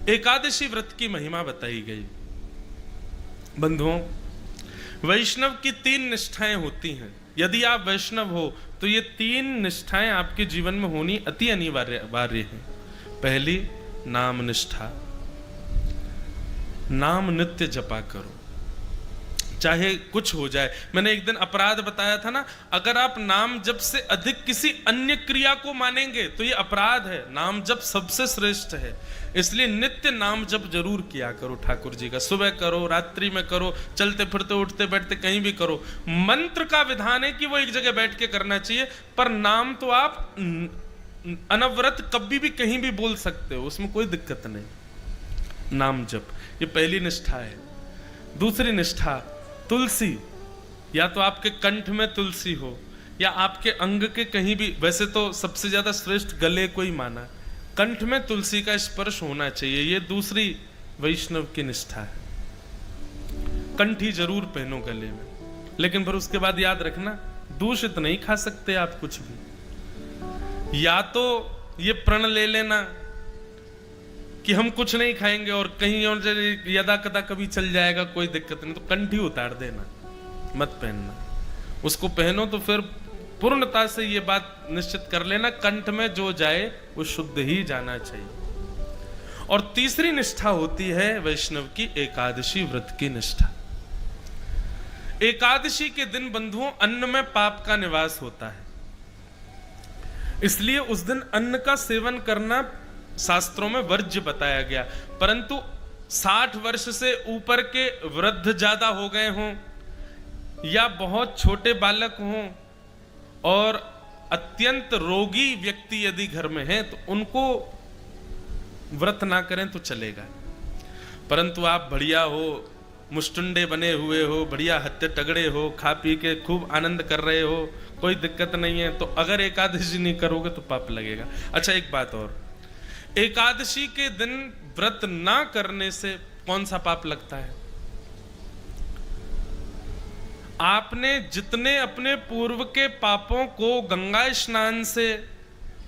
एकादशी व्रत की महिमा बताई गई। बंधुओं, वैष्णव की 3 निष्ठाएं होती हैं। यदि आप वैष्णव हो तो ये 3 निष्ठाएं आपके जीवन में होनी अति अनिवार्य है। पहली, नाम निष्ठा। नाम नित्य जपा करो, चाहे कुछ हो जाए। मैंने एक दिन अपराध बताया था ना, अगर आप नाम जप से अधिक किसी अन्य क्रिया को मानेंगे तो ये अपराध है। नाम जप सबसे श्रेष्ठ है, इसलिए नित्य नाम जप जरूर किया करो ठाकुर जी का। सुबह करो, रात्रि में करो, चलते फिरते उठते बैठते कहीं भी करो। मंत्र का विधान है कि वो एक जगह बैठ के करना चाहिए, पर नाम तो आप अनवरत कभी भी कहीं भी बोल सकते हो, उसमें कोई दिक्कत नहीं। नाम जप, ये पहली निष्ठा है। दूसरी निष्ठा, तुलसी। या तो आपके कंठ में तुलसी हो या आपके अंग के कहीं भी, वैसे तो सबसे ज्यादा श्रेष्ठ गले को ही माना, कंठ में तुलसी का स्पर्श होना चाहिए। ये दूसरी वैष्णव की निष्ठा है। कंठी जरूर पहनो गले में, लेकिन फिर उसके बाद याद रखना, दूषित नहीं खा सकते आप कुछ भी। या तो ये प्रण ले लेना कि हम कुछ नहीं खाएंगे और कहीं और यदा कदा कभी चल जाएगा, कोई दिक्कत नहीं, तो कंठी उतार देना, मत पहनना। उसको पहनो तो फिर पूर्णता से ये बात निश्चित कर लेना, कंठ में जो जाए वो शुद्ध ही जाना चाहिए। और तीसरी निष्ठा होती है वैष्णव की एकादशी व्रत की निष्ठा। एकादशी के दिन बंधुओं अन्न में पाप का निवास होता है, इसलिए उस दिन अन्न का सेवन करना शास्त्रों में वर्ज्य बताया गया। परंतु 60 वर्ष से ऊपर के वृद्ध ज्यादा हो गए हों या बहुत छोटे बालक हों और अत्यंत रोगी व्यक्ति यदि घर में हैं तो उनको व्रत ना करें तो चलेगा। परंतु आप बढ़िया हो, मुष्टुंडे बने हुए हो, बढ़िया हत्ते तगड़े हो, खा पी के खूब आनंद कर रहे हो, कोई दिक्कत नहीं है, तो अगर एकादशी नहीं करोगे तो पाप लगेगा। अच्छा, एक बात और, एकादशी के दिन व्रत ना करने से कौन सा पाप लगता है? आपने जितने अपने पूर्व के पापों को गंगा स्नान से,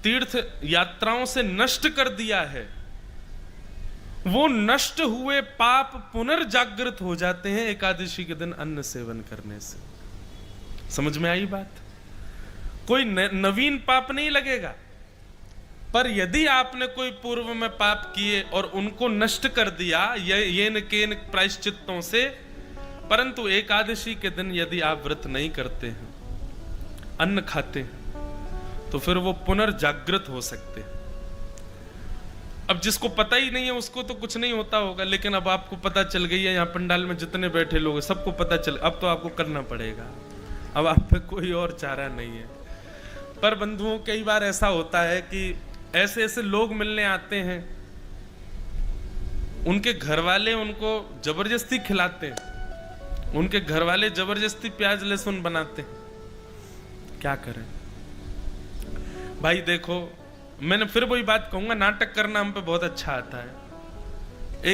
तीर्थ यात्राओं से नष्ट कर दिया है, वो नष्ट हुए पाप पुनर्जागृत हो जाते हैं एकादशी के दिन अन्न सेवन करने से। समझ में आई बात? कोई नवीन पाप नहीं लगेगा, पर यदि आपने कोई पूर्व में पाप किए और उनको नष्ट कर दिया ये न केन प्रायश्चित्तों से, परंतु एकादशी के दिन यदि आप व्रत नहीं करते हैं, अन्न खाते हैं, तो फिर वो पुनर्जागृत हो सकते हैं। अब जिसको पता ही नहीं है उसको तो कुछ नहीं होता होगा, लेकिन अब आपको पता चल गई है, यहाँ पंडाल में जितने बैठे लोग सबको पता चल, अब तो आपको करना पड़ेगा, अब आप पे कोई और चारा नहीं है। पर बंधुओं, कई बार ऐसा होता है कि ऐसे ऐसे लोग मिलने आते हैं, उनके घर वाले उनको जबरदस्ती खिलाते हैं, उनके घर वाले जबरदस्ती प्याज लहसुन बनाते हैं, क्या करें भाई? देखो, मैंने फिर वही बात कहूंगा, नाटक करना हम पे बहुत अच्छा आता है।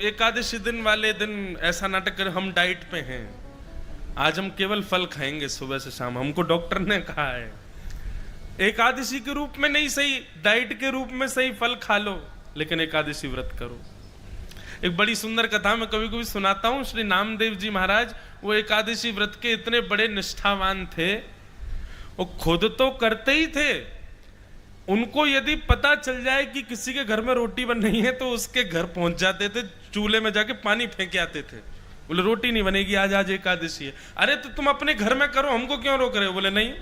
एकादशी दिन वाले दिन ऐसा नाटक करें, हम डाइट पे हैं, आज हम केवल फल खाएंगे सुबह से शाम, हमको डॉक्टर ने कहा है। एकादशी के रूप में नहीं सही, डाइट के रूप में सही, फल खा लो, लेकिन एकादशी व्रत करो। एक बड़ी सुंदर कथा मैं कभी कभी सुनाता हूं। श्री नामदेव जी महाराज, वो एकादशी व्रत के इतने बड़े निष्ठावान थे, वो खुद तो करते ही थे, उनको यदि पता चल जाए कि किसी के घर में रोटी बन रही है तो उसके घर पहुंच जाते थे, चूल्हे में जाके पानी फेंक आते थे, बोले रोटी नहीं बनेगी आज, आज एकादशी है। अरे तो तुम अपने घर में करो, हमको क्यों रोक रहे हो? बोले नहीं,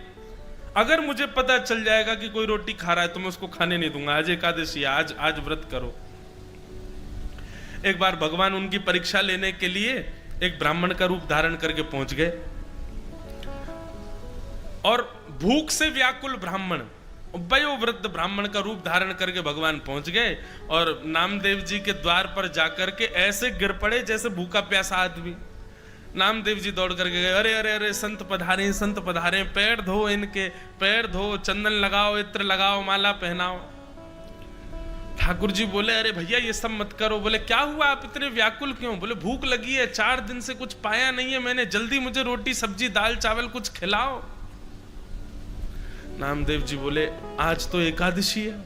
अगर मुझे पता चल जाएगा कि कोई रोटी खा रहा है तो मैं उसको खाने नहीं दूंगा, आज एकादशी है, आज व्रत करो। एक बार भगवान उनकी परीक्षा लेने के लिए एक ब्राह्मण का रूप धारण करके पहुंच गए, और भूख से व्याकुल ब्राह्मण, वयोवृद्ध ब्राह्मण का रूप धारण करके भगवान पहुंच गए, और नामदेव जी के द्वार पर जाकर के ऐसे गिर पड़े जैसे भूखा प्यासा आदमी। नामदेव जी दौड़ करके गए, अरे अरे अरे संत पधारे, संत पधारे, पैर धो इनके, पैर धो, चंदन लगाओ, इत्र लगाओ, माला पहनाओ। ठाकुर जी बोले, अरे भैया ये सब मत करो। बोले क्या हुआ, आप इतने व्याकुल क्यों? बोले भूख लगी है, 4 दिन से कुछ पाया नहीं है मैंने, जल्दी मुझे रोटी सब्जी दाल चावल कुछ खिलाओ। नामदेव जी बोले आज तो एकादशी है,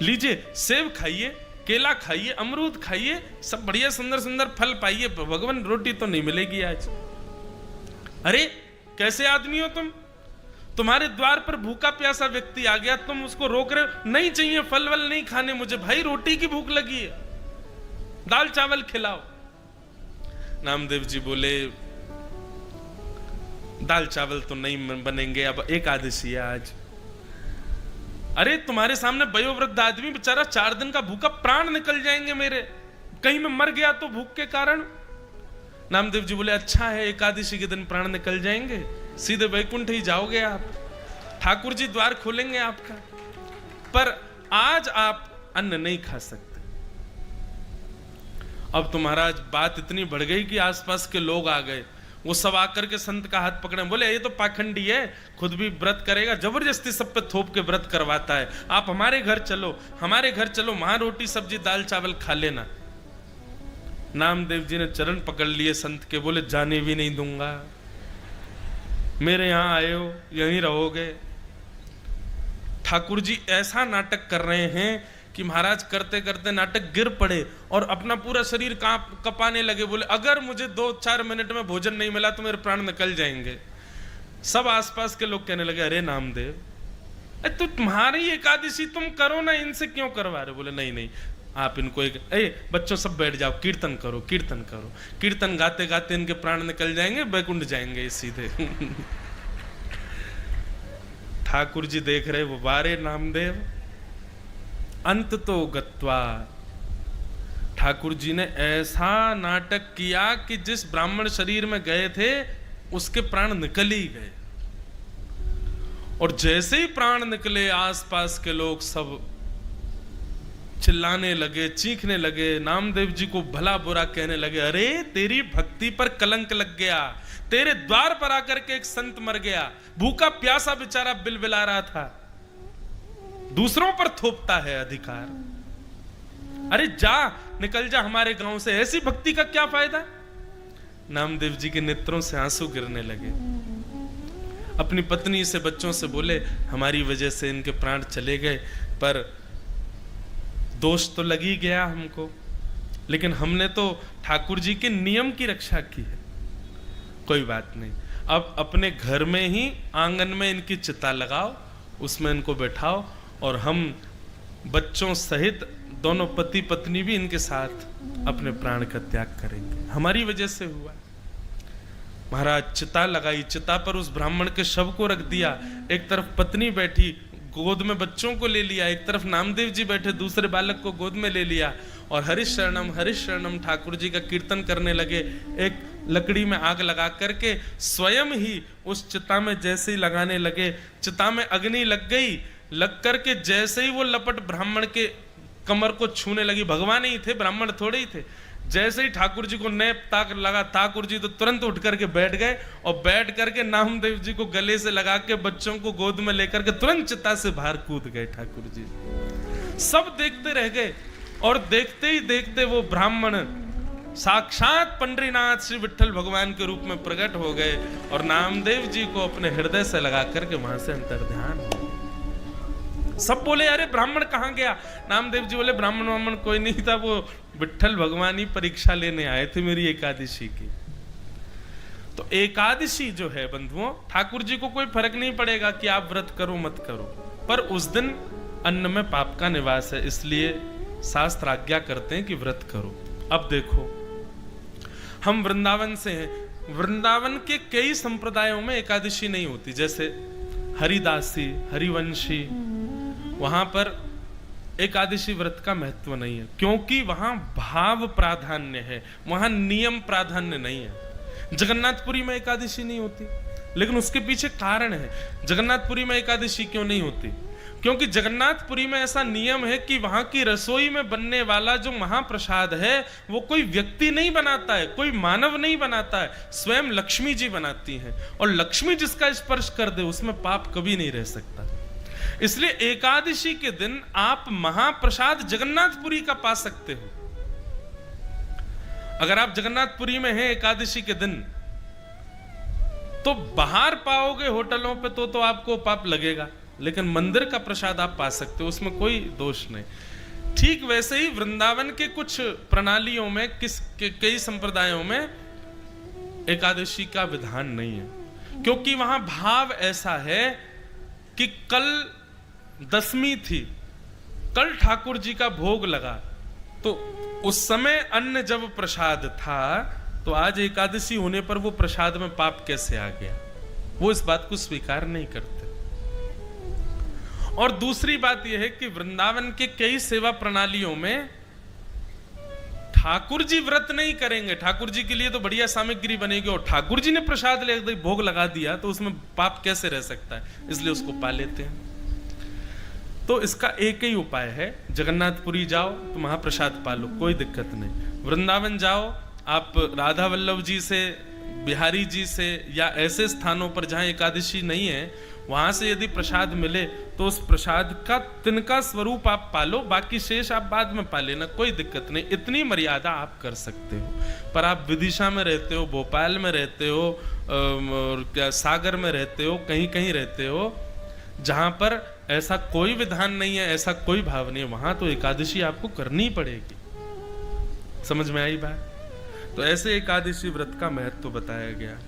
लीजिए सेब खाइए, केला खाइए, अमरूद खाइए, सब बढ़िया सुंदर सुंदर फल पाइए, भगवान रोटी तो नहीं मिलेगी आज। अरे कैसे आदमी हो तुम? तुम्हारे द्वार पर भूखा प्यासा व्यक्ति आ गया, तुम उसको रोक रहे हो, नहीं चाहिए फल वल नहीं खाने मुझे, भाई रोटी की भूख लगी है, दाल चावल खिलाओ। नामदेव जी बोले दाल चावल तो नहीं बनेंगे, अब एकादशी है आज। अरे तुम्हारे सामने वयोवृद्ध आदमी बेचारा 4 दिन का भूखा, प्राण निकल जाएंगे मेरे, कहीं मैं मर गया तो भूख के कारण। नामदेव जी बोले अच्छा है, एकादशी के दिन प्राण निकल जाएंगे, सीधे वैकुंठ ही जाओगे आप, ठाकुर जी द्वार खोलेंगे आपका, पर आज आप अन्न नहीं खा सकते। अब तो महाराज बात इतनी बढ़ गई कि आसपास के लोग आ गए, वो सब आकर के संत का हाथ पकड़े, बोले ये तो पाखंडी है, खुद भी व्रत करेगा, जबरदस्ती सब पे थोप के व्रत करवाता है, आप हमारे घर चलो, हमारे घर चलो, वहां रोटी सब्जी दाल चावल खा लेना। नामदेव जी ने चरण पकड़ लिए संत के, बोले जाने भी नहीं दूंगा, मेरे यहां आए हो यहीं रहोगे। ठाकुर जी ऐसा नाटक कर रहे हैं कि महाराज करते करते नाटक गिर पड़े और अपना पूरा शरीर कपाने लगे, बोले अगर मुझे 2-4 मिनट में भोजन नहीं मिला तो मेरे प्राण निकल जाएंगे। सब आसपास के लोग कहने लगे अरे नामदेव तो तुम्हारी एकादशी तुम करो ना, इनसे क्यों करवा रहे? बोले नहीं नहीं आप इनको बच्चों सब बैठ जाओ, कीर्तन करो कीर्तन करो, कीर्तन गाते गाते इनके प्राण निकल जाएंगे, बैकुंठ जाएंगे सीधे। ठाकुर जी देख रहे, वो बारे नामदेव अंत तो गत्वा। ठाकुर जी ने ऐसा नाटक किया कि जिस ब्राह्मण शरीर में गए थे उसके प्राण निकल ही गए, और जैसे ही प्राण निकले आसपास के लोग सब चिल्लाने लगे, चीखने लगे, नामदेव जी को भला बुरा कहने लगे, अरे तेरी भक्ति पर कलंक लग गया, तेरे द्वार पर आकर के एक संत मर गया, भूखा प्यासा बेचारा बिलबिला रहा था, दूसरों पर थोपता है अधिकार, अरे जा निकल जा हमारे गांव से, ऐसी भक्ति का क्या फायदा? नामदेव जी के नेत्रों से आंसू गिरने लगे, अपनी पत्नी से बच्चों से बोले हमारी वजह से इनके प्राण चले गए, पर दोष तो लग ही गया हमको, लेकिन हमने तो ठाकुर जी के नियम की रक्षा की है, कोई बात नहीं, अब अपने घर में ही आंगन में इनकी चिता लगाओ, उसमें इनको बैठाओ, और हम बच्चों सहित दोनों पति पत्नी भी इनके साथ अपने प्राण का त्याग करेंगे, हमारी वजह से हुआ। महाराज चिता लगाई, चिता पर उस ब्राह्मण के शव को रख दिया, एक तरफ पत्नी बैठी गोद में बच्चों को ले लिया, एक तरफ नामदेव जी बैठे दूसरे बालक को गोद में ले लिया, और हरिश शरणम ठाकुर जी का कीर्तन करने लगे। एक लकड़ी में आग लगा करके स्वयं ही उस चिता में जैसे ही लगाने लगे, चिता में अग्नि लग गई, लग करके जैसे ही वो लपट ब्राह्मण के कमर को छूने लगी, भगवान ही थे ब्राह्मण थोड़े ही थे, जैसे ही ठाकुर जी को नेप ताक लगा, ठाकुर जी तो तुरंत उठ करके बैठ गए, और बैठ करके नामदेव जी को गले से लगा के बच्चों को गोद में लेकर के तुरंत चिता से बाहर कूद गए ठाकुर जी। सब देखते रह गए, और देखते ही देखते वो ब्राह्मण साक्षात पंडरीनाथ श्री विठ्ठल भगवान के रूप में प्रकट हो गए, और नामदेव जी को अपने हृदय से लगा करके वहां से अंतर्ध्यान हो। सब बोले अरे ब्राह्मण कहाँ गया? नामदेव जी बोले ब्राह्मण कोई नहीं था, वो विठ्ठल भगवान ही परीक्षा लेने आए थे मेरी एकादशी की। तो एकादशी जो है बंधुओं, ठाकुर जी को कोई फर्क नहीं पड़ेगा कि आप व्रत करो मत करो, पर उस दिन अन्न में पाप का निवास है, इसलिए शास्त्र आज्ञा करते हैं कि व्रत करो। अब देखो हम वृंदावन से हैं, वृंदावन के कई संप्रदायों में एकादशी नहीं होती, जैसे हरिदासी हरिवंशी, वहां पर एकादशी व्रत का महत्व नहीं है, क्योंकि वहां भाव प्राधान्य है, वहां नियम प्राधान्य नहीं है। जगन्नाथपुरी में एकादशी नहीं होती, लेकिन उसके पीछे कारण है। जगन्नाथपुरी में एकादशी क्यों नहीं होती? क्योंकि जगन्नाथपुरी में ऐसा नियम है कि वहां की रसोई में बनने वाला जो महाप्रसाद है वो कोई व्यक्ति नहीं बनाता है, कोई मानव नहीं बनाता है, स्वयं लक्ष्मी जी बनाती हैं, और लक्ष्मी जिसका स्पर्श कर दे उसमें पाप कभी नहीं रह सकता। इसलिए एकादशी के दिन आप महाप्रसाद जगन्नाथपुरी का पा सकते हो। अगर आप जगन्नाथपुरी में हैं एकादशी के दिन, तो बाहर पाओगे होटलों पे तो आपको पाप लगेगा, लेकिन मंदिर का प्रसाद आप पा सकते हो, उसमें कोई दोष नहीं। ठीक वैसे ही वृंदावन के कुछ प्रणालियों में कई संप्रदायों में एकादशी का विधान नहीं है, क्योंकि वहां भाव ऐसा है कि कल दशमी थी, कल ठाकुर जी का भोग लगा, तो उस समय अन्न जब प्रसाद था तो आज एकादशी होने पर वो प्रसाद में पाप कैसे आ गया, वो इस बात को स्वीकार नहीं करते। और दूसरी बात यह है कि वृंदावन के कई सेवा प्रणालियों में ठाकुर जी व्रत नहीं करेंगे, ठाकुर जी के लिए तो बढ़िया सामग्री बनेगी और ठाकुर जी ने प्रसाद ले भोग लगा दिया तो उसमें पाप कैसे रह सकता है, इसलिए उसको पा लेते हैं। तो इसका एक ही उपाय है, जगन्नाथपुरी जाओ तो महाप्रसाद पालो, कोई दिक्कत नहीं। वृंदावन जाओ, आप राधा वल्लभ जी से, बिहारी जी से या ऐसे स्थानों पर जहां एकादशी नहीं है वहां से यदि प्रसाद मिले तो उस प्रसाद का तिनका स्वरूप आप पालो, बाकी शेष आप बाद में पा लेना, कोई दिक्कत नहीं। इतनी मर्यादा आप कर सकते हो। पर आप विदिशा में रहते हो, भोपाल में रहते हो, और क्या सागर में रहते हो, कहीं कहीं रहते हो जहां पर ऐसा कोई विधान नहीं है, ऐसा कोई भाव नहीं है, वहां तो एकादशी आपको करनी पड़ेगी। समझ में आई बात? तो ऐसे एकादशी व्रत का महत्व बताया गया।